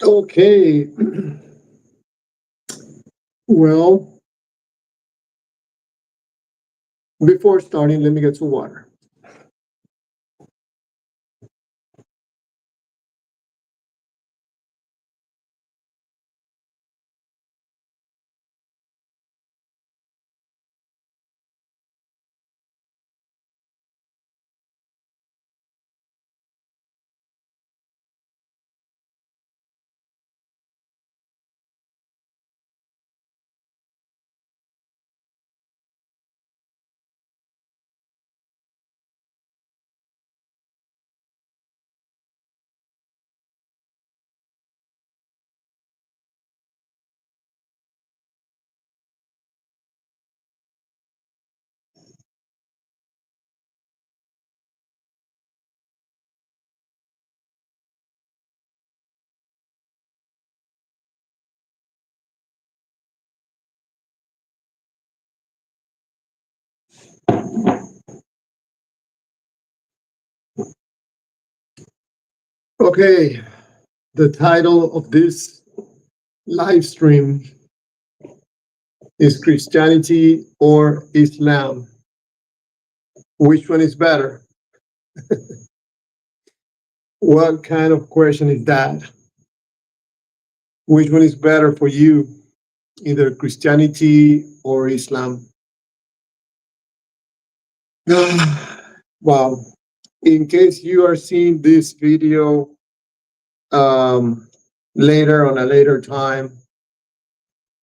Okay. Well, before starting, let me get some water. Okay. The title of this live stream is Christianity or Islam. Which one is better? What kind of question is that? Which one is better for you, either Christianity or Islam? Wow. In case you are seeing this video later on a later time,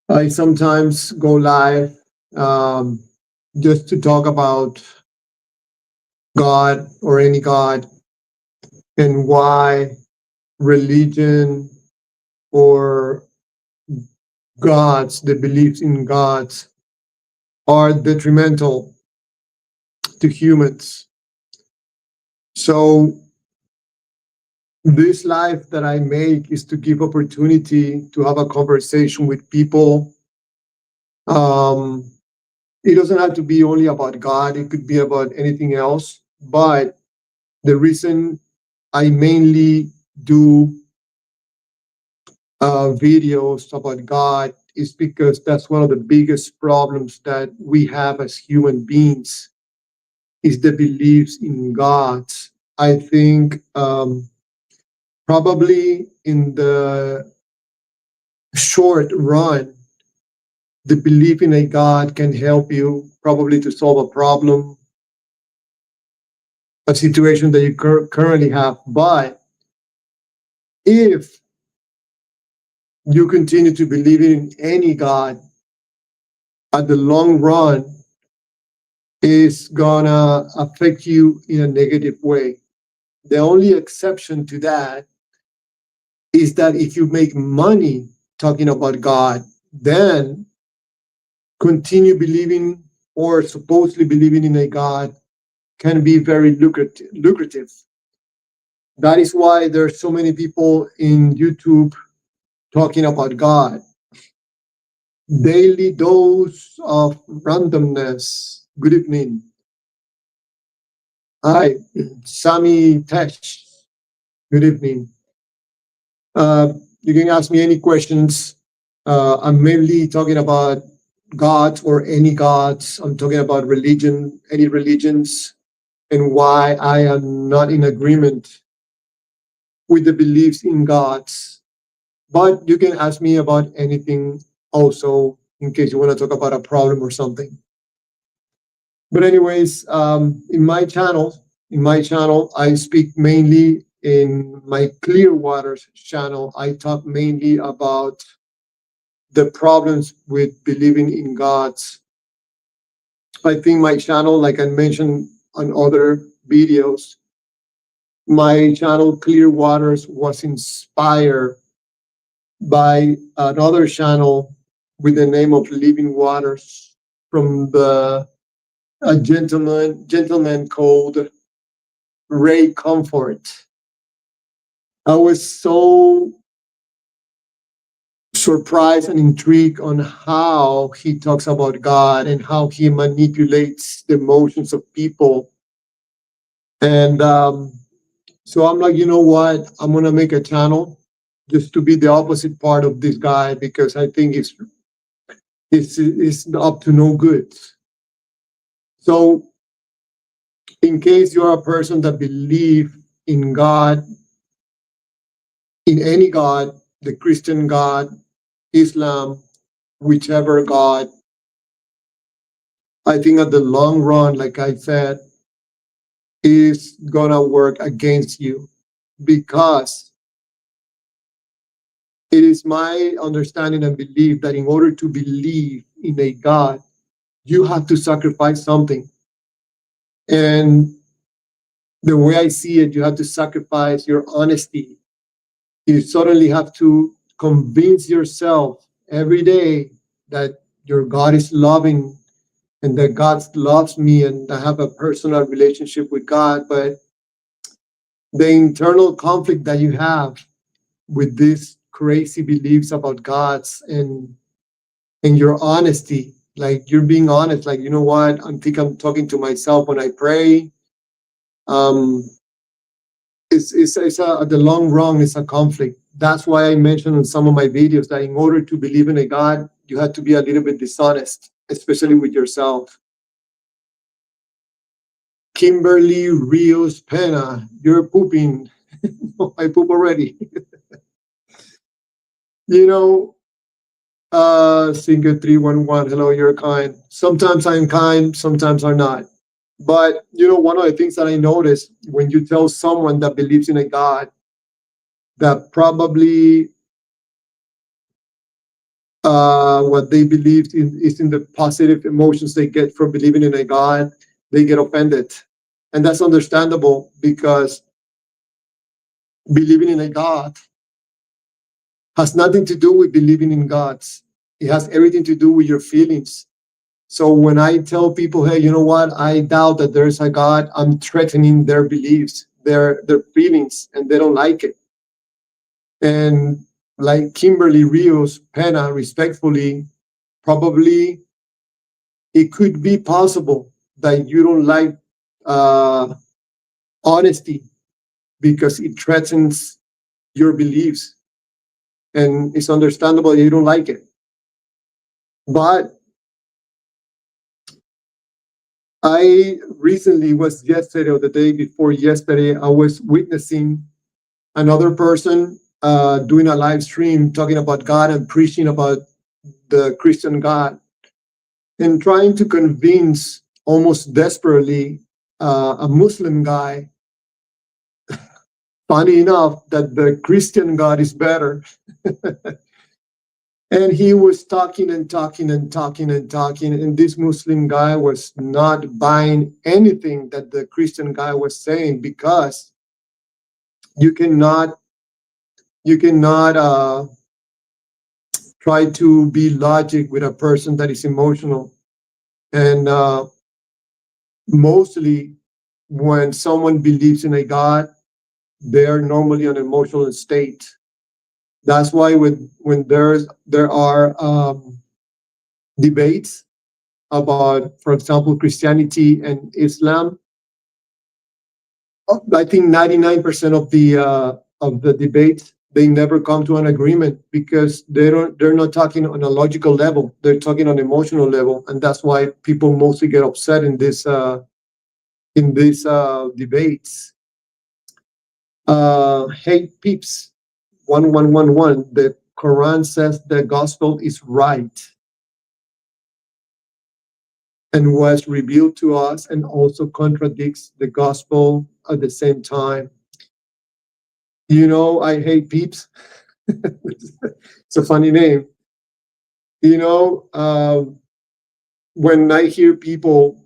I sometimes go live um, just to talk about God or any God and why religion or gods, the beliefs in gods, are detrimental to humans. So this life that I make is to give opportunity to have a conversation with people. Um, it doesn't have to be only about God. It could be about anything else. But the reason I mainly do videos about God is because that's one of the biggest problems that we have as human beings is the beliefs in God. I think probably in the short run, the belief in a God can help you probably to solve a problem, a situation that you currently have. But if you continue to believe in any God, at the long run, is gonna affect you in a negative way. The only exception to that is that if you make money talking about God, then continue believing or supposedly believing in a God can be very lucrative. That is why there are so many people in YouTube talking about God. Daily dose of randomness. Good evening. Hi, Sami Tesh. Good evening. You can ask me any questions. I'm mainly talking about gods or any gods. I'm talking about religion, any religions, and why I am not in agreement with the beliefs in gods. But you can ask me about anything also in case you want to talk about a problem or something. But anyways, in my channel, I speak mainly in my Clear Waters channel. I talk mainly about the problems with believing in gods. I think my channel, like I mentioned on other videos, my channel Clear Waters was inspired by another channel with the name of Living Waters from the a gentleman called Ray Comfort. I was so surprised and intrigued on how he talks about God and how he manipulates the emotions of people. And so I'm like, you know what? I'm gonna make a channel just to be the opposite part of this guy, because I think it's up to no good. So in case you're a person that believe in God, in any God, the Christian God, Islam, whichever God, I think at the long run, like I said, is gonna work against you, because it is my understanding and belief that in order to believe in a God, you have to sacrifice something. And the way I see it, you have to sacrifice your honesty. You suddenly have to convince yourself every day that your God is loving and that God loves me and I have a personal relationship with God. But the internal conflict that you have with these crazy beliefs about God's and your honesty, like you're being honest, like, you know what, I think I'm talking to myself when I pray. Um, at the long run, it's a conflict. That's why I mentioned in some of my videos that in order to believe in a God, you have to be a little bit dishonest, especially with yourself. Kimberly Rios Pena, you're pooping. I poop already. You know, Singer 311, hello, you're kind. Sometimes I'm kind, sometimes I'm not. But you know, one of the things that I noticed when you tell someone that believes in a God, that probably what they believe in is in the positive emotions they get from believing in a God, they get offended. And that's understandable, because believing in a God has nothing to do with believing in gods. It has everything to do with your feelings. So when I tell people, hey, you know what, I doubt that there's a God, I'm threatening their beliefs, their feelings, and they don't like it. And like Kimberly Rios Pena, respectfully, probably it could be possible that you don't like uh, honesty because it threatens your beliefs, and it's understandable that you don't like it. But I recently was yesterday or the day before yesterday, I was witnessing another person doing a live stream talking about God and preaching about the Christian God, and trying to convince almost desperately a Muslim guy, funny enough, that the Christian God is better. And he was talking and talking and talking and talking, and this Muslim guy was not buying anything that the Christian guy was saying, because you cannot try to be logic with a person that is emotional. And mostly when someone believes in a God, they're normally an emotional state. That's why when there are debates about, for example, Christianity and Islam, I think 99% of the debates, they never come to an agreement, because they're not talking on a logical level. They're talking on emotional level, and that's why people mostly get upset in these debates. Hey peeps, 1111. The Quran says the gospel is right and was revealed to us, and also contradicts the gospel at the same time. You know, I hate peeps. It's a funny name. You know, when I hear people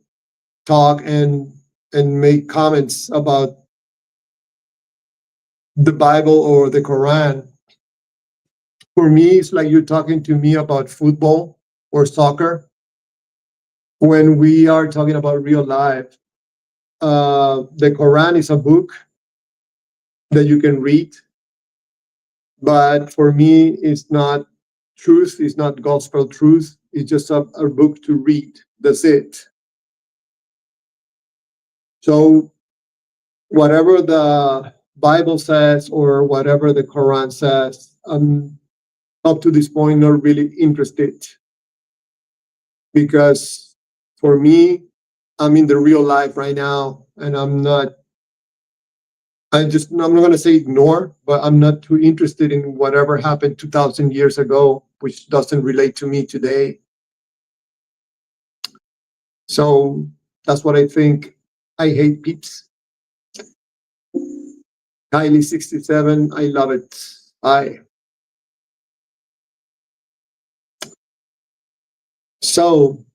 talk and make comments about the Bible or the Quran, for me, it's like you're talking to me about football or soccer. When we are talking about real life, the Quran is a book that you can read, but for me, it's not truth is not gospel truth. It's just a book to read. That's it. So whatever the Bible says or whatever the Quran says, I'm up to this point not really interested, because for me, I'm in the real life right now, and I'm not going to say ignore, but I'm not too interested in whatever happened 2,000 years ago, which doesn't relate to me today. So that's what I think. I hate peeps. Kylie 67, I love it. So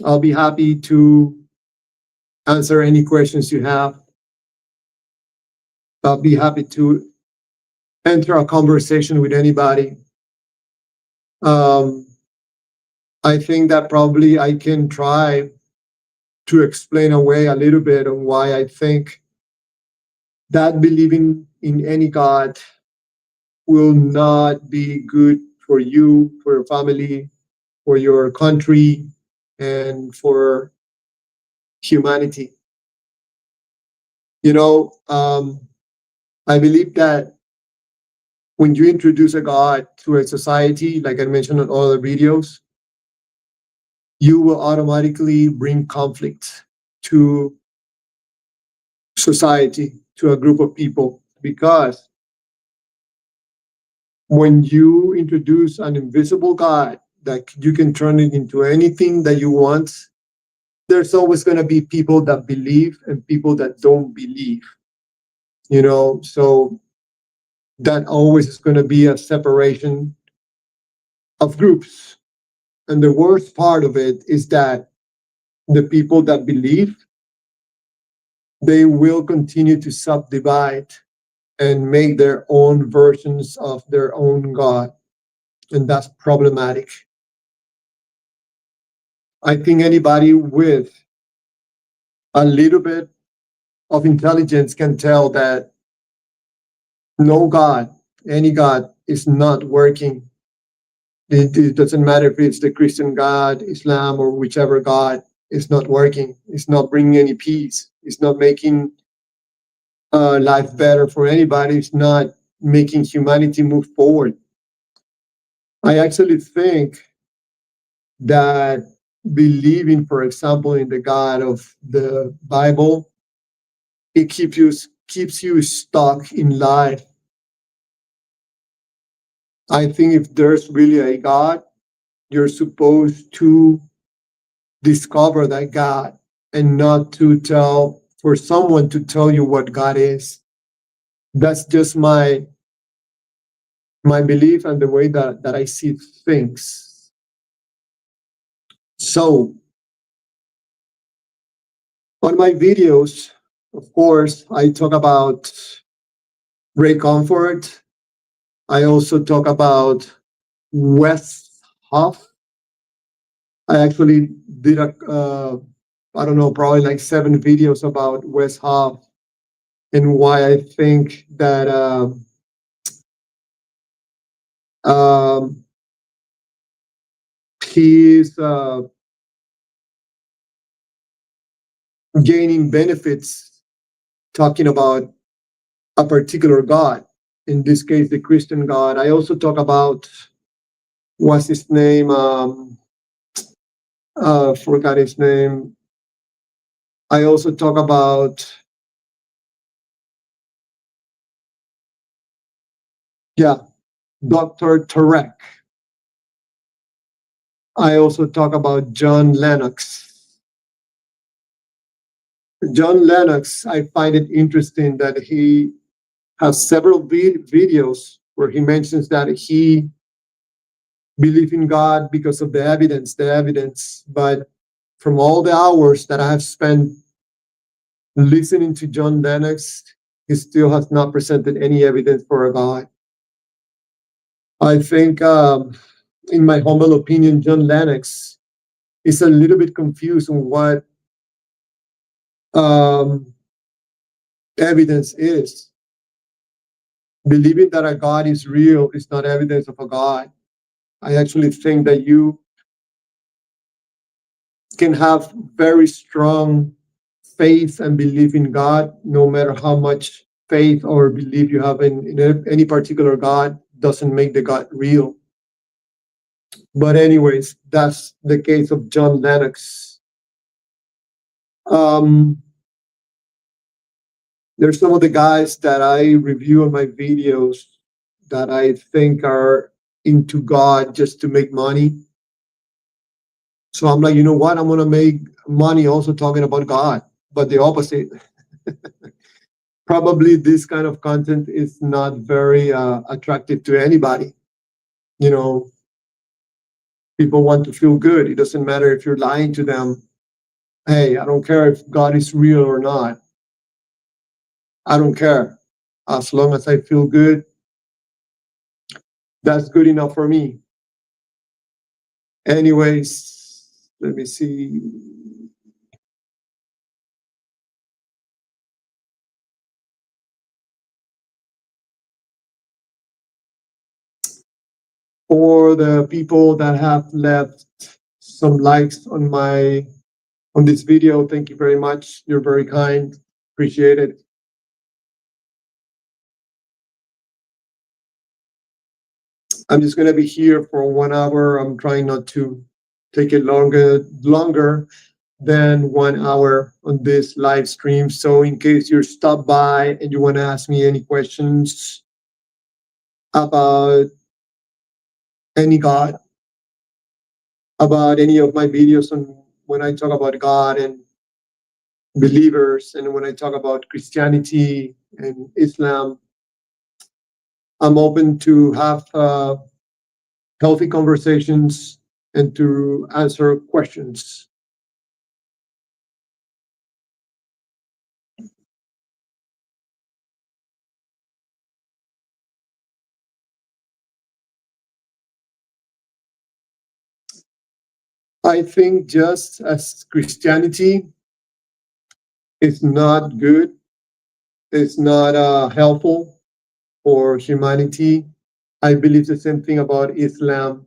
I'll be happy to answer any questions you have. I'll be happy to enter a conversation with anybody. I think that probably I can try to explain away a little bit on why I think that believing in any God will not be good for you, for your family, for your country, and for humanity. You know, I believe that when you introduce a God to a society, like I mentioned in all the videos, you will automatically bring conflict to society, to a group of people, because when you introduce an invisible God that you can turn it into anything that you want, there's always going to be people that believe and people that don't believe, you know, so that always is going to be a separation of groups. And the worst part of it is that the people that believe, they will continue to subdivide and make their own versions of their own God. And that's problematic. I think anybody with a little bit of intelligence can tell that no God, any God, is not working. It doesn't matter if it's the Christian God, Islam, or whichever God, is not working. It's not bringing any peace. It's not making life better for anybody. It's not making humanity move forward. I actually think that believing, for example, in the God of the Bible, it keeps you stuck in life. I think if there's really a God, you're supposed to discover that God and not to tell for someone to tell you what God is. That's just my belief and the way that I see things. So on my videos, of course, I talk about Ray Comfort. I also talk about Wes Hoff. I actually did I don't know, probably like 7 videos about Wes Hoff and why I think that he is gaining benefits talking about a particular God, in this case, the Christian God. I also talk about, what's his name? Forgot his name. I also talk about, Dr. Tarek. I also talk about John Lennox. John Lennox, I find it interesting that he has several videos where he mentions that he believed in God because of the evidence. But from all the hours that I have spent listening to John Lennox, he still has not presented any evidence for a God. I think, in my humble opinion, John Lennox is a little bit confused on what evidence is. Believing that a God is real is not evidence of a God. I actually think that you can have very strong faith and belief in God, no matter how much faith or belief you have in any particular God, doesn't make the God real. But anyways, that's the case of John Lennox. Um, there's some of the guys that I review on my videos that I think are into God just to make money. So I'm like, you know what? I'm gonna make money also talking about God, but the opposite. Probably this kind of content is not very attractive to anybody. You know, people want to feel good. It doesn't matter if you're lying to them. Hey, I don't care if God is real or not. I don't care. As long as I feel good, that's good enough for me. Anyways, let me see. For the people that have left some likes on this video, thank you very much. You're very kind. Appreciate it. I'm just gonna be here for 1 hour. I'm trying not to take it longer than 1 hour on this live stream. So in case you're stopped by and you want to ask me any questions about any God, about any of my videos on when I talk about God and believers, and when I talk about Christianity and Islam, I'm open to have healthy conversations and to answer questions. I think just as Christianity is not good, it's not helpful for humanity, I believe the same thing about Islam.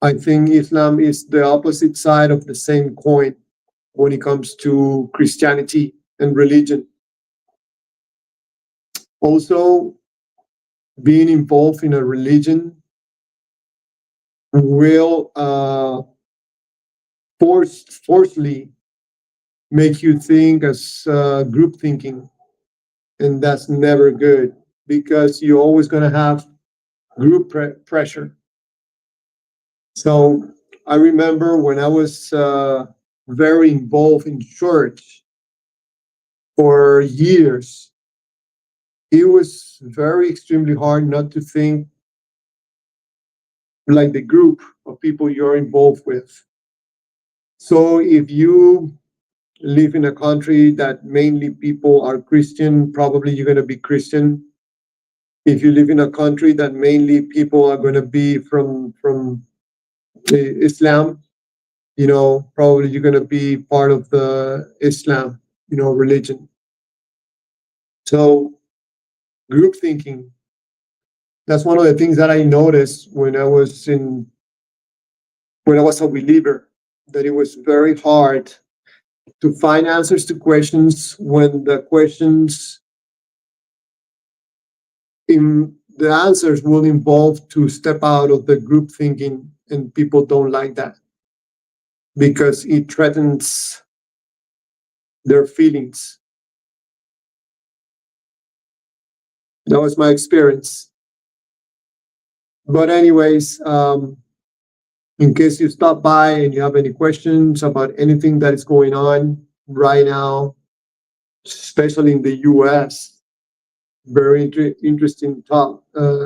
I think Islam is the opposite side of the same coin when it comes to Christianity and religion. Also, being involved in a religion will forcefully make you think as group thinking, and that's never good because you're always going to have group pressure. So I remember when I was very involved in church for years, it was very extremely hard not to think like the group of people you're involved with. So if you live in a country that mainly people are Christian, probably you're going to be Christian. If you live in a country that mainly people are going to be from Islam, probably you're going to be part of the Islam, religion. So group thinking, that's one of the things that I noticed when I was a believer, that it was very hard to find answers to questions when the answers will involve to step out of the group thinking, and people don't like that because it threatens their feelings. That was my experience. But anyways, in case you stop by and you have any questions about anything that is going on right now, especially in the US, very interesting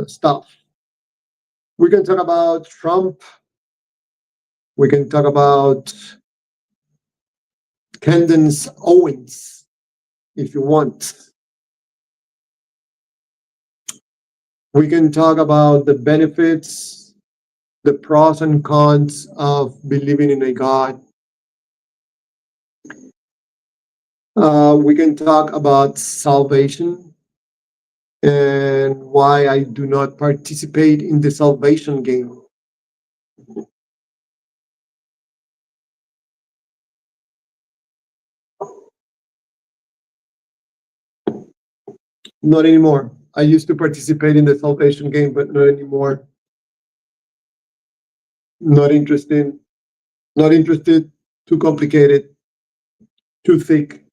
stuff. We can talk about Trump. We can talk about Candace Owens if you want. We can talk about the benefits, the pros and cons of believing in a God. We can talk about salvation. and why I do not participate in the salvation game. Not anymore. I used to participate in the salvation game, but not anymore. Not interested. Not interested. Too complicated. Too thick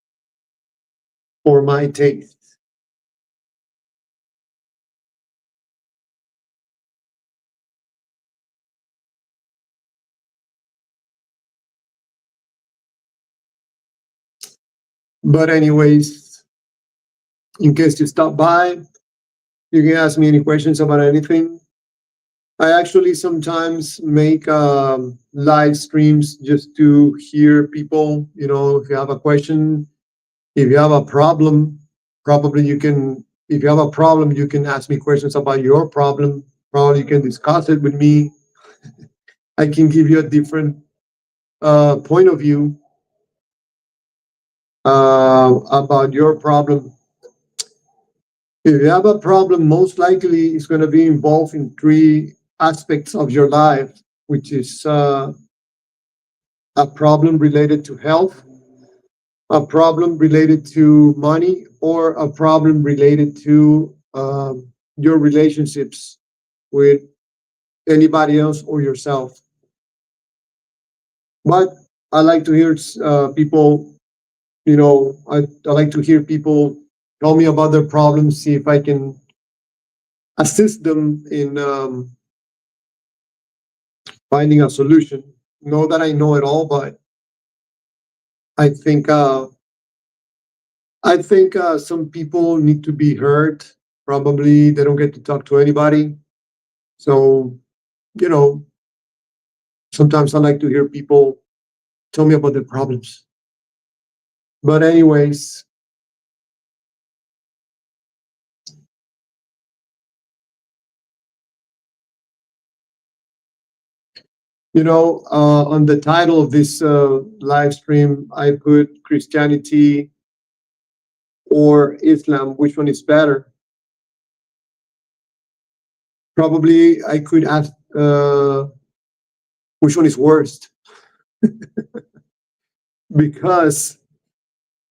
for my taste. But anyways, in case you stop by, you can ask me any questions about anything. I actually sometimes make live streams just to hear people. If you have a question, if you have a problem, probably you can. If you have a problem, you can ask me questions about your problem. Probably you can discuss it with me. I can give you a different point of view about your problem. If you have a problem, most likely it's going to be involved in three aspects of your life, which is a problem related to health, a problem related to money, or a problem related to your relationships with anybody else or yourself. But I like to hear people, I like to hear people tell me about their problems, see if I can assist them in finding a solution. Know that I know it all, but I think some people need to be heard. Probably they don't get to talk to anybody. So, you know, sometimes I like to hear people tell me about their problems. But anyways, on the title of this live stream, I put Christianity or Islam. Which one is better? Probably I could ask which one is worst, because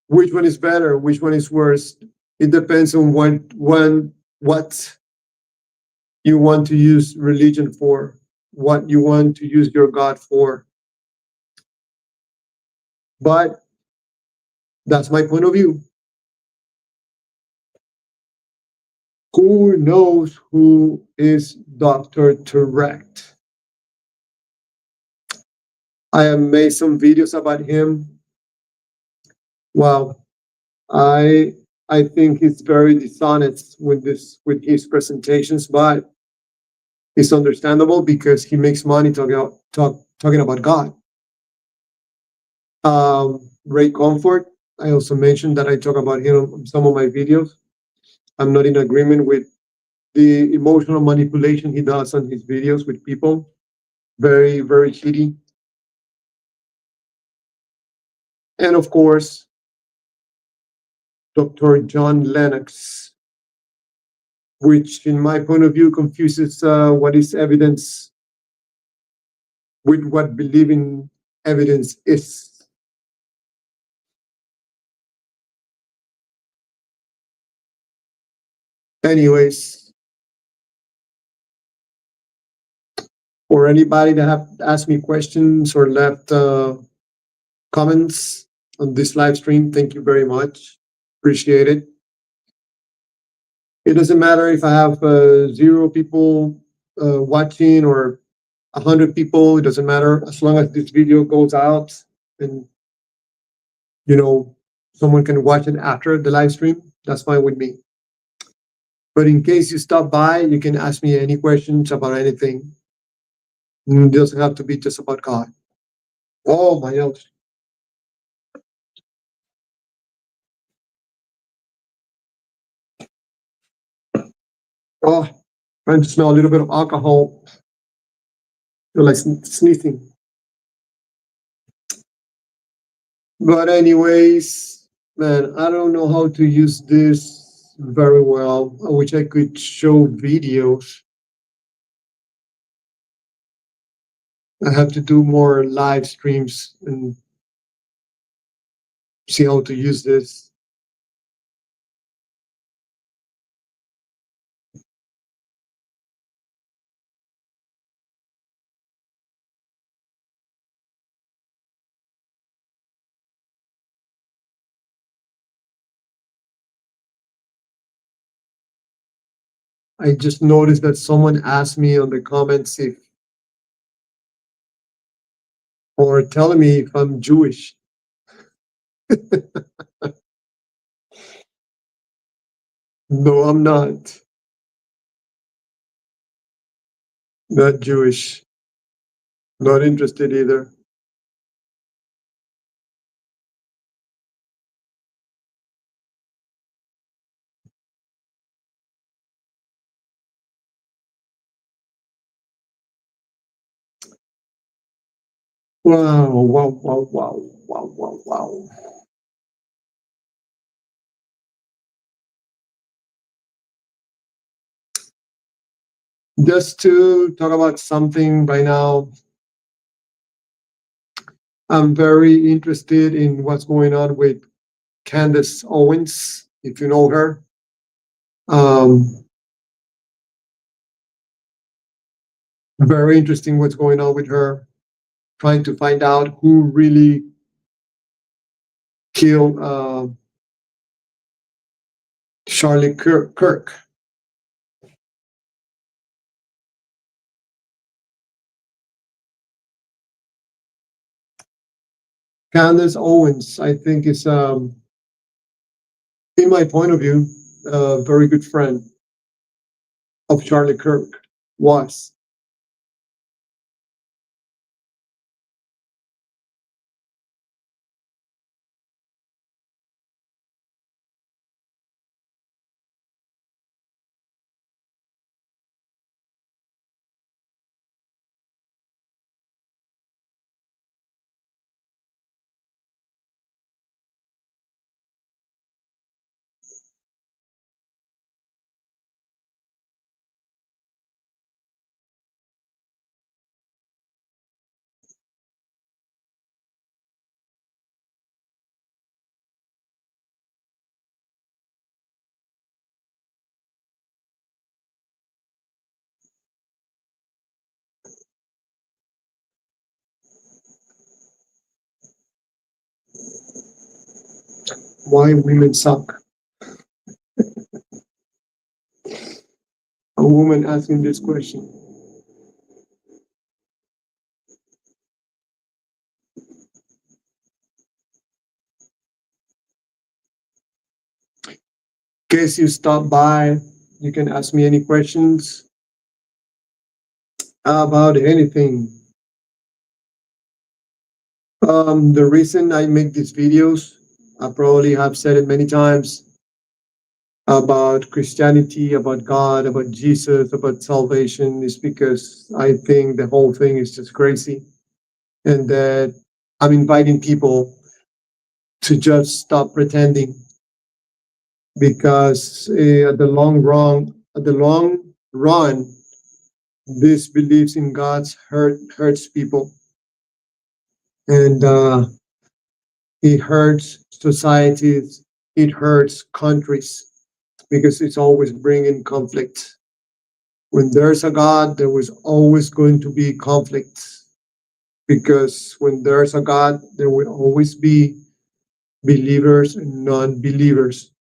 which one is better, which one is worse, it depends on what you want to use religion for, what you want to use your God for. But that's my point of view. Who knows who is Dr. Correct? I have made some videos about him. Well, I think he's very dishonest with his presentations, but it's understandable because he makes money talking about God. Ray Comfort, I also mentioned that I talk about him on some of my videos. I'm not in agreement with the emotional manipulation he does on his videos with people. Very, very shitty. And of course, Dr. John Lennox, which, in my point of view, confuses what is evidence with what believing evidence is. Anyways, for anybody that have asked me questions or left comments on this live stream, thank you very much. Appreciate it. It doesn't matter if I have 0 people watching or 100 people. It doesn't matter, as long as this video goes out and someone can watch it after the live stream. That's fine with me. But in case you stop by, you can ask me any questions about anything. It doesn't have to be just about God. Oh, my nose. Oh, trying to smell a little bit of alcohol. Feel like sneezing. But anyways, man, I don't know how to use this very well. I wish I could show videos. I have to do more live streams and see how to use this. I just noticed that someone asked me on the comments if, or telling me if I'm Jewish. No, I'm not. Not Jewish. Not interested either. Wow, wow, wow, wow, wow, wow, wow. Just to talk about something right now, I'm very interested in what's going on with Candace Owens, if you know her. Um, very interesting what's going on with her, trying to find out who really killed Charlie Kirk. Candace Owens, I think, is, in my point of view, a very good friend of Charlie Kirk. Was. Why women suck? A woman asking this question. In case you stop by, you can ask me any questions about anything. The reason I make these videos, I probably have said it many times, about Christianity, about God, about Jesus, about salvation, is because I think the whole thing is just crazy, and that I'm inviting people to just stop pretending, because at the long run, this beliefs in God's hurts people, and it hurts societies, it hurts countries, because it's always bringing conflict. When there's a God, there was always going to be conflict, because when there's a God, there will always be believers and non-believers.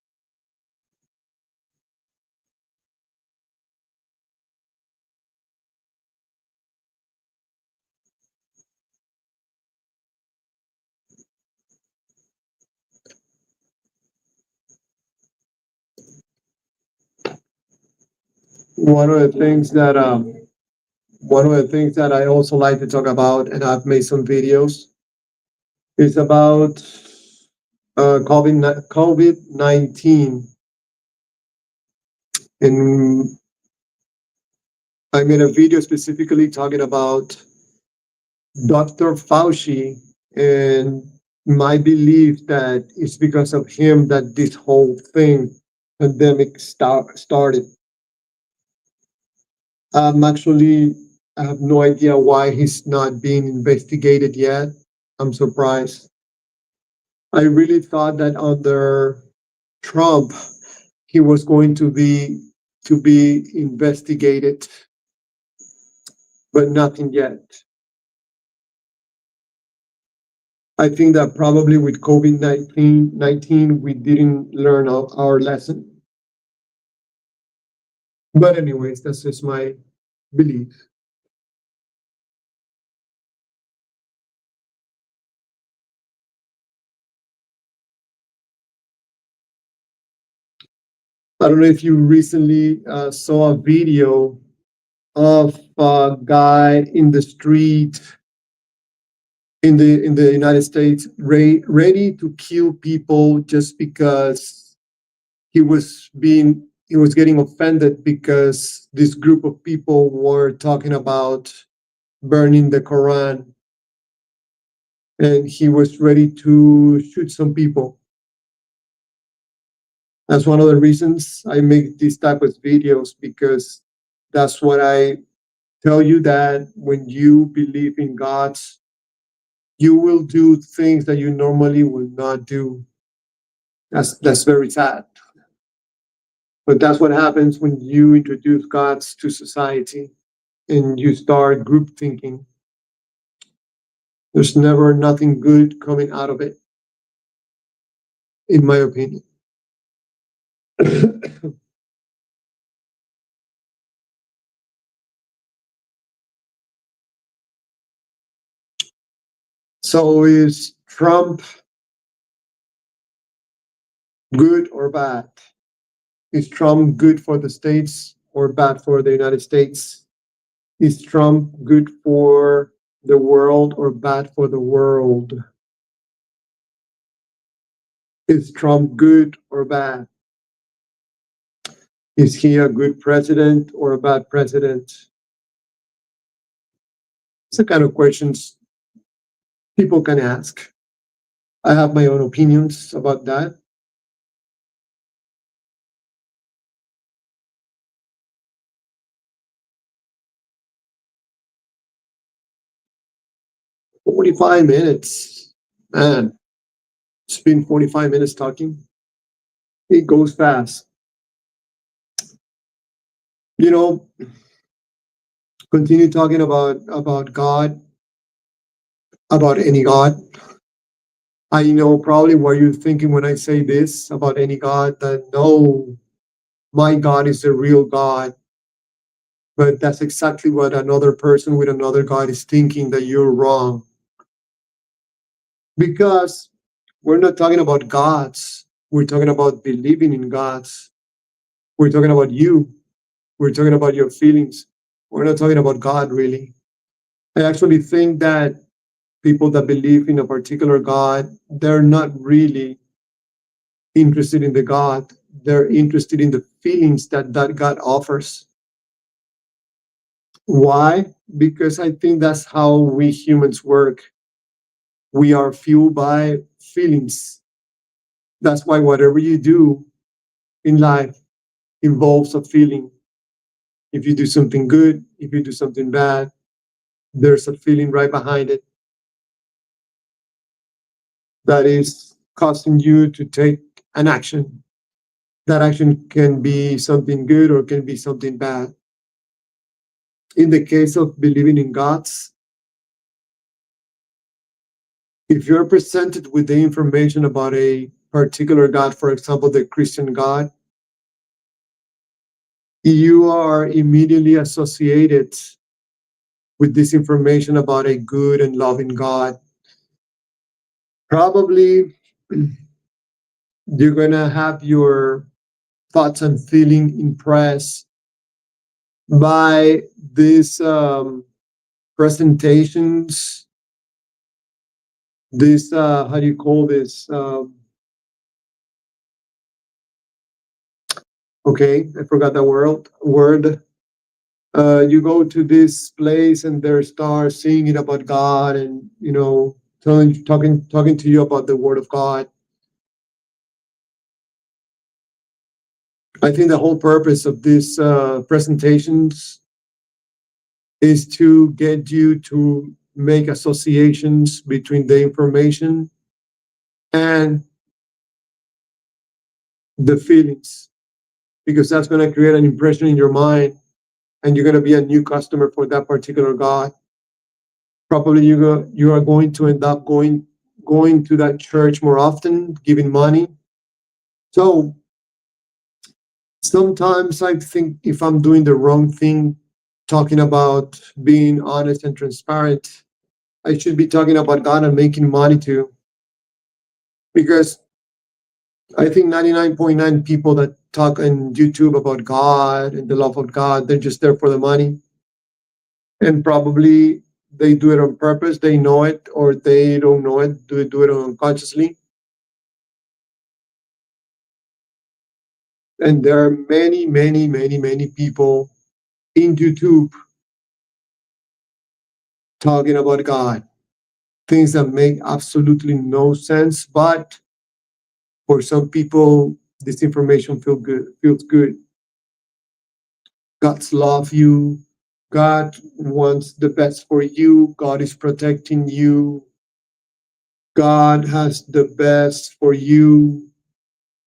One of the things that I also like to talk about, and I've made some videos, is about COVID-19. And I made a video specifically talking about Dr. Fauci, and my belief that it's because of him that this whole thing pandemic started. Actually, I have no idea why he's not being investigated yet. I'm surprised. I really thought that under Trump, he was going to be investigated, but nothing yet. I think that probably with COVID-19, we didn't learn our lesson. But anyways, that's just my belief. I don't know if you recently saw a video of a guy in the street in the United States, ready to kill people just because he was getting offended because this group of people were talking about burning the Quran, and he was ready to shoot some people. That's one of the reasons I make these type of videos, because that's what I tell you, that when you believe in God, you will do things that you normally will not do. That's very sad. But that's what happens when you introduce God to society and you start group thinking. There's never nothing good coming out of it, in my opinion. So is Trump good or bad? Is Trump good for the States or bad for the United States? Is Trump good for the world or bad for the world? Is Trump good or bad? Is he a good president or a bad president? It's the kind of questions people can ask. I have my own opinions about that. 45 minutes. Man, it's been 45 minutes talking. It goes fast. You know, continue talking about God, about any God. I know probably what you're thinking when I say this about any God, that no, my God is the real God. But that's exactly what another person with another God is thinking, that you're wrong. Because we're not talking about gods. We're talking about believing in gods. We're talking about you. We're talking about your feelings. We're not talking about God, really. I actually think that people that believe in a particular God, they're not really interested in the God. They're interested in the feelings that that God offers. Why? Because I think that's how we humans work. We are fueled by feelings. That's why whatever you do in life involves a feeling. If you do something good, if you do something bad, there's a feeling right behind it that is causing you to take an action. That action can be something good or can be something bad. In the case of believing in gods, if you're presented with the information about a particular God, for example, the Christian God, you are immediately associated with this information about a good and loving God. Probably you're going to have your thoughts and feeling impressed by these presentations, this, how do you call this? Okay, I forgot the word. You go to this place and they start singing about God, and talking to you about the Word of God. I think the whole purpose of these presentations is to get you to make associations between the information and the feelings, because that's going to create an impression in your mind, and you're going to be a new customer for that particular God. Probably you are going to end up going to that church more often, giving money. So sometimes I think if I'm doing the wrong thing, talking about being honest and transparent, I should be talking about God and making money too. Because I think 99.9 people that talk on YouTube about God and the love of God, they're just there for the money. And probably they do it on purpose, they know it, or they don't know it, do it unconsciously. And there are many people in YouTube talking about God, things that make absolutely no sense, but for some people, this information feels good. God's love you. God wants the best for you. God is protecting you. God has the best for you.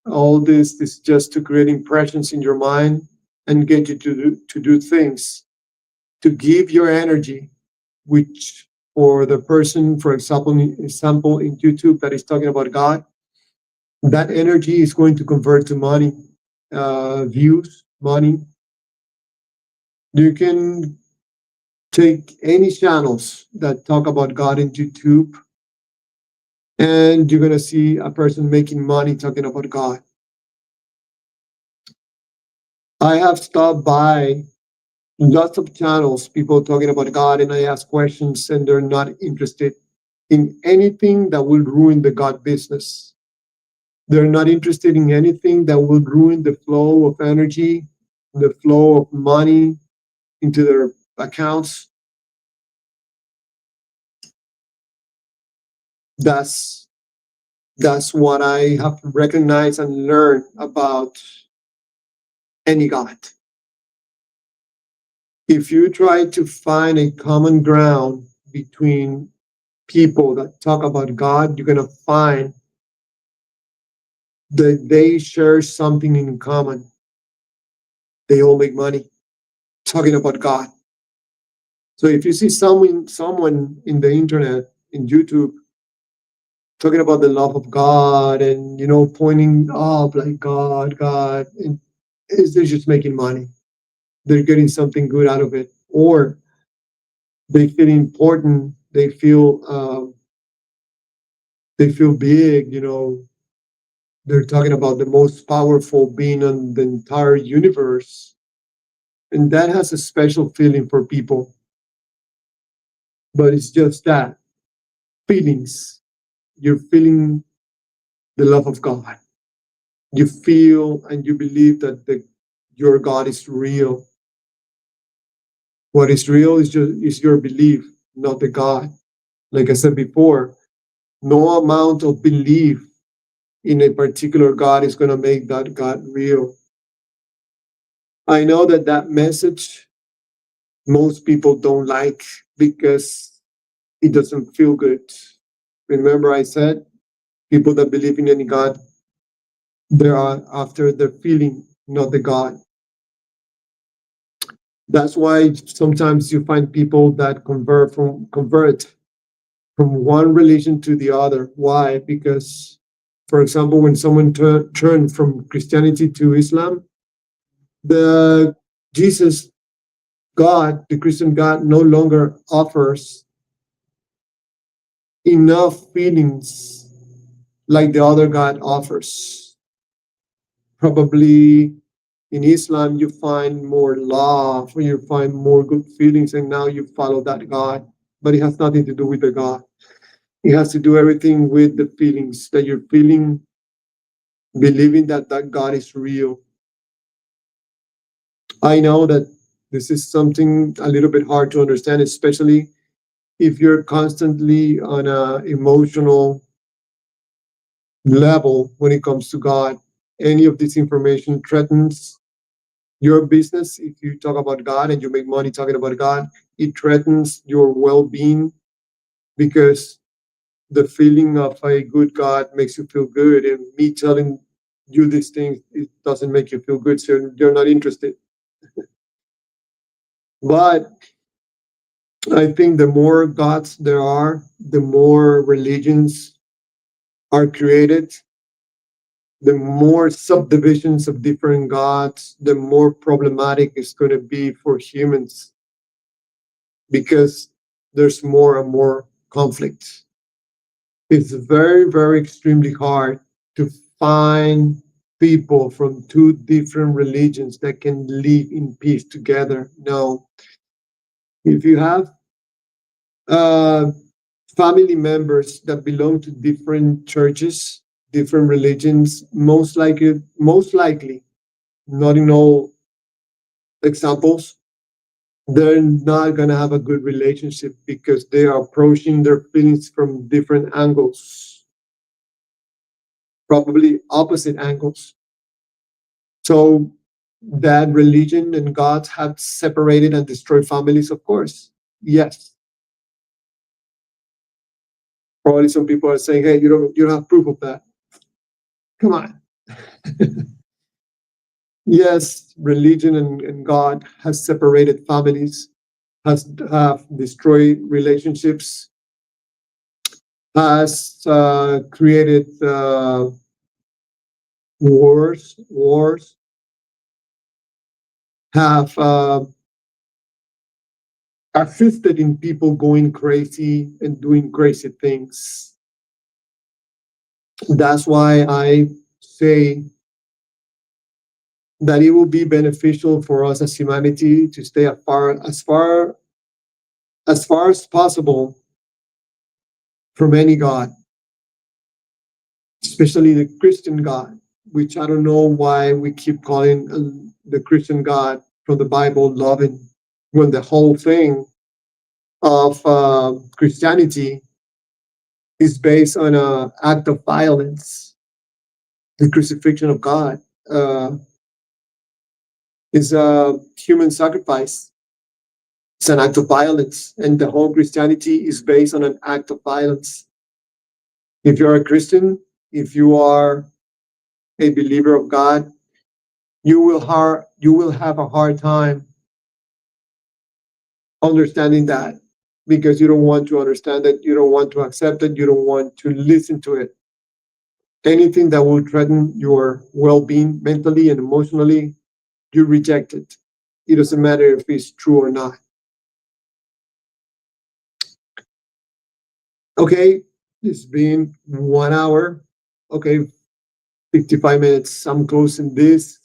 All this is just to create impressions in your mind and get you to do things, to give your energy, which for the person, for example, in YouTube that is talking about God, that energy is going to convert to money, views, money. You can take any channels that talk about God in YouTube, and you're going to see a person making money talking about God. I have stopped by lots of channels, people talking about God, and I ask questions, and they're not interested in anything that will ruin the God business. They're not interested in anything that will ruin the flow of energy, the flow of money into their accounts. That's what I have recognized and learned about any God. If you try to find a common ground between people that talk about God, you're going to find that they share something in common. They all make money talking about God. So if you see someone in the internet, in YouTube, talking about the love of God and pointing up like God, and they're just making money. They're getting something good out of it, or they feel important. They feel big. They're talking about the most powerful being on the entire universe, and that has a special feeling for people. But it's just that feelings. You're feeling the love of God. You feel and you believe that your God is real. What is real is your belief, not the God. Like I said before, no amount of belief in a particular God is going to make that God real. I know that message most people don't like because it doesn't feel good. Remember, I said people that believe in any God, they are after the feeling, not the God. That's why sometimes you find people that convert from one religion to the other. Why? Because, for example, when someone turned from Christianity to Islam, the Jesus God, the Christian God, no longer offers enough feelings like the other God offers. Probably in Islam, you find more love, or you find more good feelings, and now you follow that God. But it has nothing to do with the God. It has to do everything with the feelings that you're feeling, believing that God is real. I know that this is something a little bit hard to understand, especially if you're constantly on an emotional level when it comes to God. any of this information threatens your business, if you talk about God and you make money talking about God, it threatens your well-being, because the feeling of a good God makes you feel good, and me telling you these things, it doesn't make you feel good, so you're not interested. But I think the more gods there are, the more religions are created, the more subdivisions of different gods, the more problematic it's going to be for humans, because there's more and more conflict. It's very, very extremely hard to find people from two different religions that can live in peace together. No, if you have uh, family members that belong to different churches, different religions, most likely, not in all examples, they're not going to have a good relationship, because they are approaching their feelings from different angles, probably opposite angles. So that religion and God have separated and destroyed families, of course. Yes. Probably some people are saying, hey, you don't have proof of that. Come on. Yes, religion and God has separated families, have destroyed relationships, has created wars, have assisted in people going crazy and doing crazy things. That's why I say that it will be beneficial for us as humanity to stay as far as possible from any God, especially the Christian God, which I don't know why we keep calling the Christian God from the Bible loving, when the whole thing of Christianity is based on an act of violence. The crucifixion of God uh, is a human sacrifice. It's an act of violence, and the whole Christianity is based on an act of violence. If you're a Christian, if you are a believer of God, you will have a hard time understanding that, because you don't want to understand it, you don't want to accept it, you don't want to listen to it. Anything that will threaten your well-being mentally and emotionally, you reject it. It doesn't matter if it's true or not. Okay, it's been 1 hour. Okay, 55 minutes. I'm closing this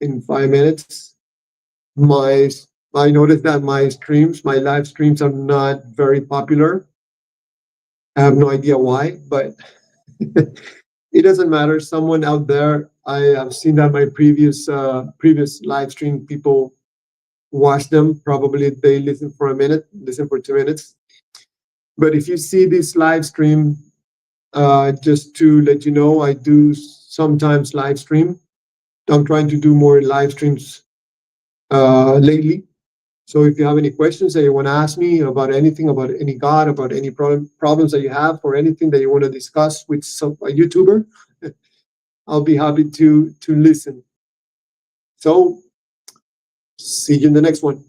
in 5 minutes. My I noticed that my live streams are not very popular. I have no idea why, but it doesn't matter. Someone out there, I have seen that my previous live stream, people watch them. Probably they listen for a minute, listen for 2 minutes. But if you see this live stream, just to let you know, I do sometimes live stream. I'm trying to do more live streams lately. So if you have any questions that you want to ask me about anything, about any God, about any problems that you have, or anything that you want to discuss with a YouTuber, I'll be happy to listen. So see you in the next one.